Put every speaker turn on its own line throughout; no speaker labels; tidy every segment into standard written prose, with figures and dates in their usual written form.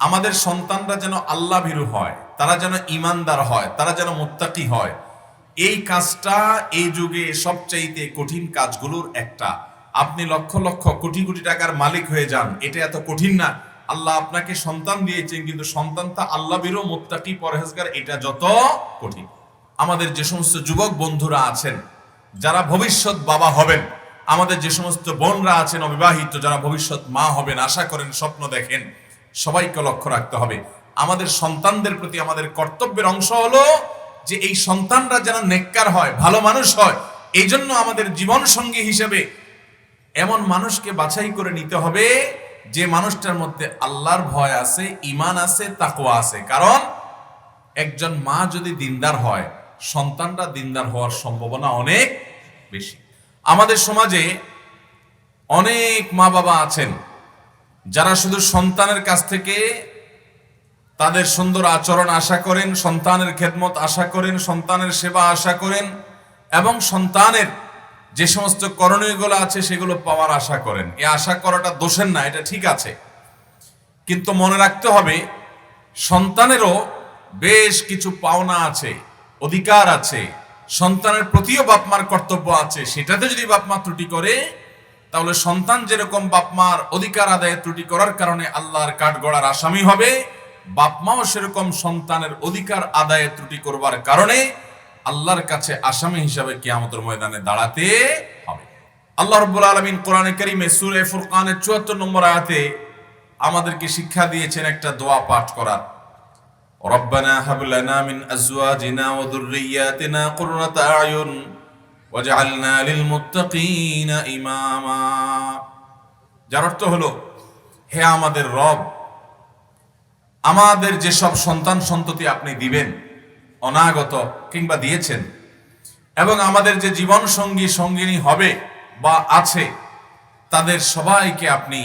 আমাদের সন্তানরা যেন আল্লাহ ভীরু হয়, তারা যেন ইমানদার হয়, তারা যেন মুত্তাকি হয়। এই কাজটা এই যুগে সবচাইতে কঠিন কাজগুলোর একটা। আপনি লক্ষ লক্ষ কোটি কোটি টাকার মালিক হয়ে যান, এটা এত কঠিন না। আল্লাহ আপনাকে সন্তান দিয়েছেন, কিন্তু সন্তানটা আল্লাহ ভীরু মুত্তাকি পরহেজগার, এটা যত কঠিন। আমাদের যে সমস্ত যুবক বন্ধুরা আছেন যারা ভবিষ্যৎ বাবা হবেন, আমাদের যে সমস্ত বোনরা আছেন অবিবাহিত যারা ভবিষ্যৎ মা হবেন, আশা করেন, স্বপ্ন দেখেন, সবাইকে লক্ষ্য রাখতে হবে আমাদের সন্তানদের প্রতি আমাদের কর্তব্যের অংশ হলো যে এই সন্তানরা যেন নেককার হয়, ভালো মানুষ হয়। এই জন্য আমাদের জীবন সঙ্গী হিসেবে এমন মানুষকে বাছাই করে নিতে হবে যে মানুষটার মধ্যে আল্লাহর ভয় আছে, ঈমান আছে, তাকওয়া আছে। কারণ একজন মা যদি দিনদার হয়, সন্তানরা দিনদার হওয়ার সম্ভাবনা অনেক বেশি। আমাদের সমাজে অনেক মা বাবা আছেন যারা শুধু সন্তানের কাছ থেকে তাদের সুন্দর আচরণ আশা করেন, সন্তানের খেদমত আশা করেন, সন্তানের সেবা আশা করেন, এবং সন্তানের যে সমস্ত করণীয়গুলো আছে সেগুলো পাওয়ার আশা করেন। এই আশা করাটা দোষের না, এটা ঠিক আছে, কিন্তু মনে রাখতে হবে সন্তানেরও বেশ কিছু পাওনা আছে, অধিকার আছে, সন্তানের প্রতিও বাপমার কর্তব্য আছে। সেটাতে যদি বাপমা ত্রুটি করে, তাহলে সন্তান যেরকম বাপমার অধিকার আদায়ে ত্রুটি করার কারণে আল্লাহর কাঠগড়ার আসামি হবে, বাপমাও সেরকম সন্তানের অধিকার আদায়ে ত্রুটি করবার কারণে আল্লাহর কাছে আসামি হিসাবে কিয়ামতের ময়দানে দাঁড়াতে হবে। আল্লাহ রাব্বুল আলামিন কোরআনে কারীমে সূরা ফুরকানের ৭৪ নম্বর আয়াতে আমাদেরকে শিক্ষা দিয়েছেন একটা দোয়া পাঠ করার। রব্বানা হাব লানা মিন আজওয়াজিনা ওয়া যুররিয়াতিনা কুররাতা আয়ুন ওয়াজআলনা লিল মুত্তাকিনা ইমামা। যার অর্থ হলো, হে আমাদের রব, আমাদের যেসব সন্তান সন্ততি আপনি দিবেন, অনাগত কিংবা দিয়েছেন, এবং আমাদের যে জীবন সঙ্গী সঙ্গিনী হবে বা আছে, তাদের সবাইকে আপনি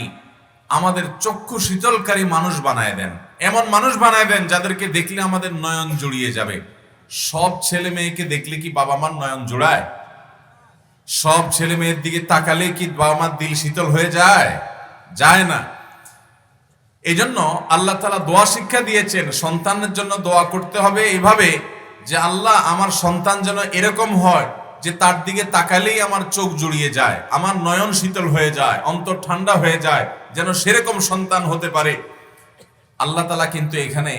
আমাদের চক্ষু শীতলকারী মানুষ বানায় দেন। এমন মানুষ বানায় দেন যাদেরকে দেখলে আমাদের নয়ন জুড়িয়ে যাবে। সব ছেলে মেয়েকে দেখলে কি বাবা মার নয়ন জোড়ায়? সব ছেলে মেয়ের দিকে তাকালে কি বাবা মার দিল শীতল হয়ে যায়? যায় না। এই জন্য আল্লাহ তাআলা দোয়া শিক্ষা দিয়েছেন, সন্তানের জন্য দোয়া করতে হবে এইভাবে যে আল্লাহ আমার সন্তান যেন এরকম হয় যে তার দিকে তাকালেই আমার চোখ জুড়িয়ে যায়, আমার নয়ন শীতল হয়ে যায়, অন্তর ঠান্ডা হয়ে যায়, যেন সেরকম সন্তান হতে পারে। আল্লাহ তাআলা কিন্তু এখানে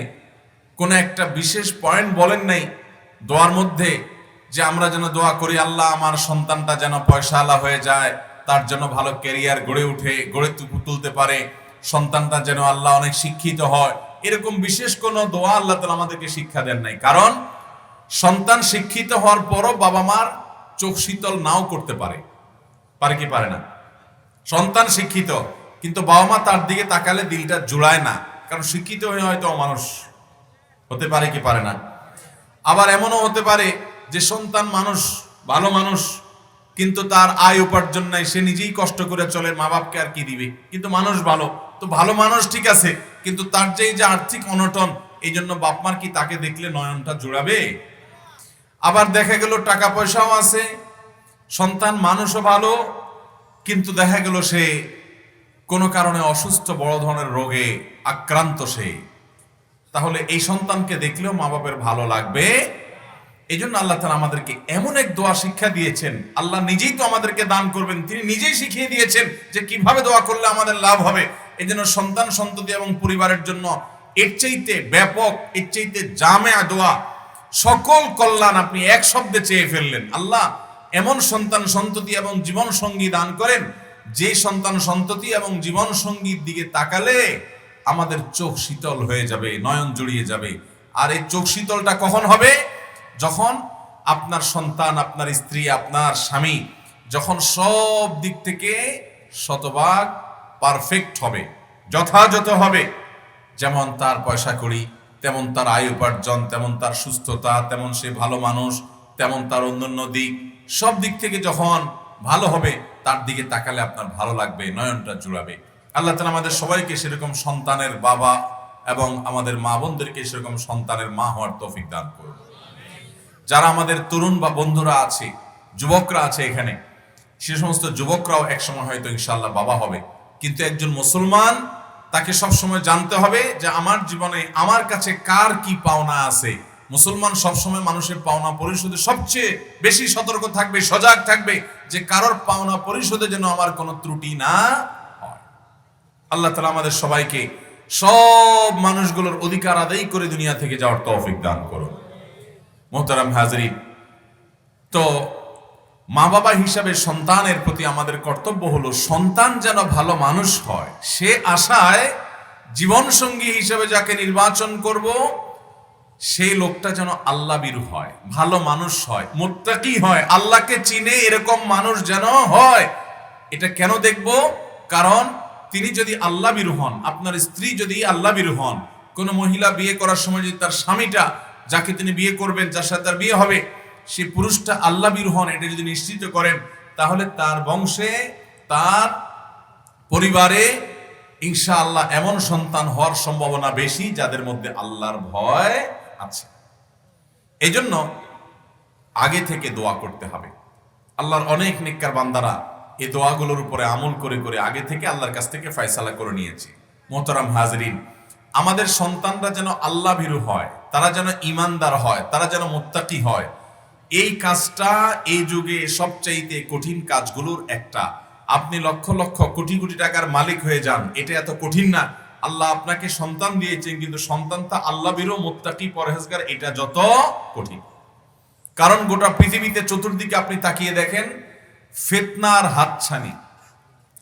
কোন একটা বিশেষ পয়েন্ট বলেন নাই দোয়ার মধ্যে যে আমরা যেন দোয়া করি আল্লাহ আমার সন্তানটা যেন পয়সাওয়ালা হয়ে যায়, তার জন্য ভালো ক্যারিয়ার গড়ে তুলতে পারে, সন্তানটা যেন আল্লাহ অনেক শিক্ষিত হয়। এরকম বিশেষ কোন দোয়া আল্লাহ তাআলা আমাদেরকে শিক্ষা দেন নাই। কারণ সন্তান শিক্ষিত হওয়ার পরও বাবা মার চোখ শীতল নাও করতে পারে। পারে কি পারে না? সন্তান শিক্ষিত, কিন্তু বাবা মা তার দিকে তাকালে দিলটা জুড়ায় না, কারণ শিক্ষিত হয়ে হয়তো অমানুষ হতে পারে কি পারে না? আবার এমনও হতে পারে যে সন্তান মানুষ, ভালো মানুষ, কিন্তু তার আয় উপার্জন নাই, সে নিজেই কষ্ট করে চলে, মা বাপকে আর কি দিবে, কিন্তু মানুষ ভালো। তো ভালো মানুষ ঠিক আছে, কিন্তু তার যে আর্থিক অনটন, এই জন্য বাপমার কি তাকে দেখলে নয়নটা জুড়াবে? আবার দেখা গেল টাকা পয়সাও আছে, সন্তান মানুষও ভালো, কিন্তু দেখা গেল সে কোনো কারণে অসুস্থ, বড় ধরনের রোগে আক্রান্ত সে, তাহলে এই সন্তানকে দেখলেও মা বাপের ভালো লাগবে? এই জন্য আল্লাহ তাআলা আমাদেরকে এমন এক দোয়া শিক্ষা দিয়েছেন। আল্লাহ নিজেই তো আমাদেরকে দান করবেন, তিনি নিজেই শিখিয়ে দিয়েছেন যে কিভাবে দোয়া করলে আমাদের লাভ হবে। এই জন্য সন্তান সন্ততি এবং পরিবারের জন্য এর চাইতে ব্যাপক, এর চাইতে জামেয়া দোয়া, সকল কল্যাণ আপনি এক শব্দে চেয়ে ফেললেন। আল্লাহ এমন সন্তান সন্ততি এবং জীবন সঙ্গী দান করেন যে সন্তান সন্ততি এবং জীবন সঙ্গীর দিকে তাকালে আমাদের চোখ শীতল হয়ে যাবে, নয়ন জুড়িয়ে যাবে। আর এই চোখ শীতলটা কখন হবে? যখন আপনার সন্তান, আপনার স্ত্রী, আপনার স্বামী যখন সব দিক থেকে শতভাগ পারফেক্ট হবে, যথাযথ হবে। যেমন তার পয়সা কড়ি, তেমন তার আয় উপার্জন, তেমন তার সুস্থতা, তেমন সে ভালো মানুষ, তেমন তার অন্যান্য দিক, সব দিক থেকে যখন ভালো হবে, তার দিকে তাকালে আপনার ভালো লাগবে, নয়নটা জুড়াবে। আল্লাহ তাআলা আমাদের সবাইকে সেরকম সন্তানের বাবা এবং আমাদের মা বোনদেরকে সেরকম সন্তানের মা হওয়ার তৌফিক দান করুন। যারা আমাদের তরুণ বা বন্ধুরা আছে, যুবকরা আছে এখানে, সে সমস্ত যুবকরাও একসময় হয়তো ইনশাআল্লাহ বাবা হবে। কিন্তু একজন মুসলমান তাকে সবসময় জানতে হবে যে আমার জীবনে আমার কাছে কার কি পাওনা আছে। মুসলমান সবসময় মানুষের পাওনা পরিশোধে সবচেয়ে বেশি সতর্ক থাকবে, সজাগ থাকবে, যে কারোর পাওনা পরিশোধে যেন আমার কোনো ত্রুটি না হয়। আল্লাহ তাআলা আমাদের সবাইকে সব মানুষগুলোর অধিকার আদায় করে দুনিয়া থেকে যাওয়ার তৌফিক দান করুন। মোহতারাম হাজরিন, তো মা বাবা হিসাবে সন্তানের প্রতি আমাদের কর্তব্য হলো সন্তান যেন ভালো মানুষ হয়, সে আশায় জীবন সঙ্গী হিসাবে যাকে নির্বাচন করব সেই লোকটা যেন আল্লাহ ভীরু হয়, ভালো মানুষ হয়, মুত্তাকি হয়, আল্লাহকে চিনে এরকম মানুষ যেন হয়। এটা কেন দেখব? কারণ তিনি যদি আল্লাহ ভীরু হন, আপনার স্ত্রী যদি আল্লাহ ভীরু হন, কোন মহিলা বিয়ে করার সময় যদি তার স্বামীটা, যাকে তিনি বিয়ে করবেন, যার সাথে তার বিয়ে হবে, সে পুরুষটা আল্লাহ ভীরু হন, এটা যদি নিশ্চিত করেন, তাহলে তার বংশে, তার পরিবারে ইনশাআল্লাহ এমন সন্তান হওয়ার সম্ভাবনা বেশি যাদের মধ্যে আল্লাহর ভয় আছে। এই জন্য আগে থেকে দোয়া করতে হবে। আল্লাহর অনেক নেককার বান্দারা এই দোয়াগুলোর উপরে আমল করে করে আগে থেকে আল্লাহর কাছ থেকে ফয়সালা করে নিয়েছে। মোহতারাম হাজরিন, আমাদের সন্তানরা যেন আল্লাহ ভীরু হয়, তারা যেন ঈমানদার হয়, তারা যেন মুত্তাকি হয়, এই কাজটা এই যুগে সবচাইতে কঠিন কাজগুলোর একটা। আপনি লক্ষ লক্ষ কোটি কোটি টাকার মালিক হয়ে যান, এটা এত কঠিন না। আল্লাহ আপনাকে সন্তান দিয়েছেন, কিন্তু সন্তানটা আল্লাহ ভীরু, মুত্তাকি, পরহেজগার, এটা যত কঠিন। কারণ গোটা পৃথিবীতে চতুর্দিকে আপনি তাকিয়ে দেখেন, ফিতনার হাতছানি।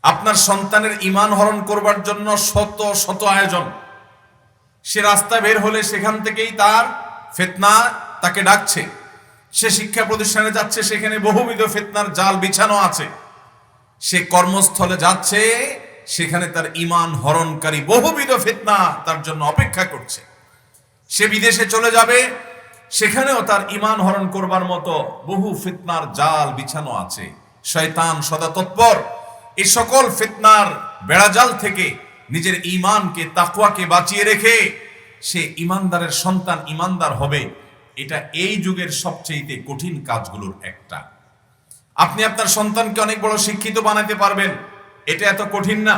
আপনার সন্তানের ঈমান হরণ করবার জন্য শত শত আয়োজন। সে রাস্তা বের হলে সেখান থেকেই তার ফিতনা তাকে ডাকছে। সে শিক্ষা প্রতিষ্ঠানে যাচ্ছে, সেখানে বহুবিধ ফিতনার জাল বিছানো আছে। সে কর্মস্থলে যাচ্ছে, সেখানে তার ঈমান হরণকারী বহুবিধ ফিতনা তার জন্য অপেক্ষা করছে। সে বিদেশে চলে যাবে, সেখানেও তার ঈমান হরণ করবার মতো বহু ফিতনার জাল বিছানো আছে। শয়তান সদা তৎপর এই সকল ফিতনার বেড়াজাল থেকে নিজের ঈমানকে, তাকওয়াকে বাঁচিয়ে রেখে সে ঈমানদারের সন্তান ঈমানদার হবে। এটা এই যুগের সবচেয়ে কঠিন কাজগুলোর একটা। আপনি আপনার সন্তানকে অনেক বড় শিক্ষিত বানাতে পারবেন, এটা এত কঠিন না।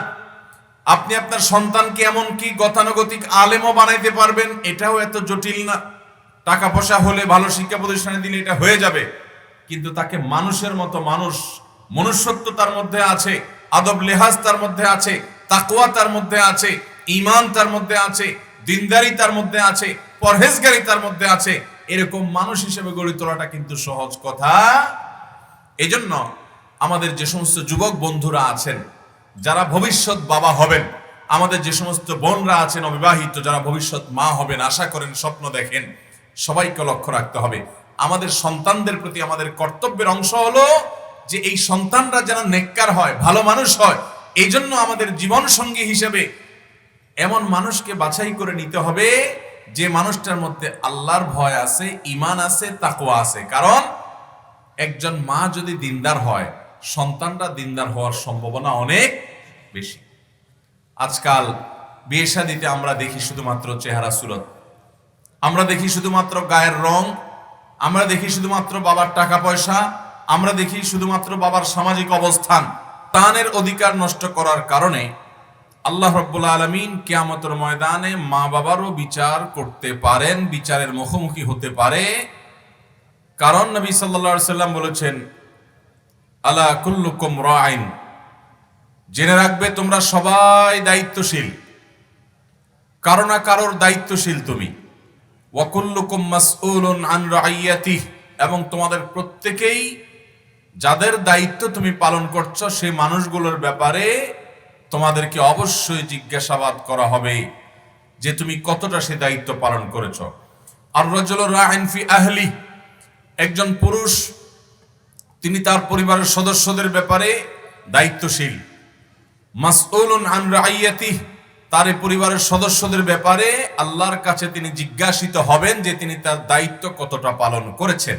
আপনি আপনার সন্তানকে এমনকি গতানুগতিক আলেমও বানাইতে পারবেন, এটাও এত জটিল না। টাকা পয়সা হলে, ভালো শিক্ষা প্রতিষ্ঠানে দিলে এটা হয়ে যাবে। কিন্তু তাকে মানুষের মতো মানুষ, মনুষ্যত্ব তার মধ্যে আছে, আদব লেহাজ তার মধ্যে আছে, তাকওয়া তার মধ্যে আছে, ঈমান তার মধ্যে আছে, দিনদারি তার মধ্যে আছে, পরহেজগারি তার মধ্যে আছে, এরকম মানুষ হিসেবে গড়ে তোলাটা কিন্তু সহজ কথা। এই জন্য আমাদের যে সমস্ত যুবক বন্ধুরা আছেন, যারা ভবিষ্যৎ বাবা হবেন, আমাদের যে সমস্ত বোনরা আছেন অবিবাহিত, যারা ভবিষ্যৎ মা হবেন, আশা করেন, স্বপ্ন দেখেন, সবাইকে লক্ষ্য রাখতে হবে আমাদের সন্তানদের প্রতি আমাদের কর্তব্যের অংশ হলো যে এই সন্তানরা যেন নেককার হয়, ভালো মানুষ হয়। এই জন্য আমাদের জীবন সঙ্গী হিসেবে এমন মানুষকে বাছাই করে নিতে হবে যে মানুষটার মধ্যে আল্লাহর ভয় আছে, ঈমান আছে, তাকওয়া আছে। কারণ একজন মা যদি দিনদার হয়, সন্তানরা দিনদার হওয়ার সম্ভাবনা অনেক বেশি। আজকাল বিয়ে শাদীতে আমরা দেখি শুধুমাত্র চেহারা সুরত, আমরা দেখি শুধুমাত্র গায়ের রং, আমরা দেখি শুধুমাত্র বাবার টাকা পয়সা, আমরা দেখি শুধুমাত্র বাবার সামাজিক অবস্থান। সন্তানের অধিকার নষ্ট করার কারণে আল্লাহ রাব্বুল আলামিন কিয়ামতের ময়দানে মা বাবারও বিচার করতে পারেন, বিচারের মুখোমুখি হতে পারে। কারণ নবী সাল্লাল্লাহু আলাইহি সাল্লাম বলেছেন, আলা কুল্লুকুম রাইন, জেনে রাখবে তোমরা সবাই দায়িত্বশীল, কারো না কারোর দায়িত্বশীল তুমি। ওয়া কুল্লুকুম মাসউলুন আন রাইয়াতিহি, এবং তোমাদের প্রত্যেকেই যাদের দায়িত্ব তুমি পালন করছো সেই মানুষগুলোর ব্যাপারে তোমাদেরকে অবশ্যই জিজ্ঞাসাবাদ করা হবে যে তুমি কতটা সে দায়িত্ব পালন করেছো। আর রাজুলু রাইন ফি আহলি, একজন পুরুষ তিনি তার পরিবারের সদস্যদের ব্যাপারে দায়িত্বশীল। মাসউলুন আন রাইয়াতিহি, তার পরিবারের সদস্যদের ব্যাপারে আল্লাহর কাছে তিনি জিজ্ঞাসিত হবেন যে তিনি তার দায়িত্ব কতটা পালন করেছেন।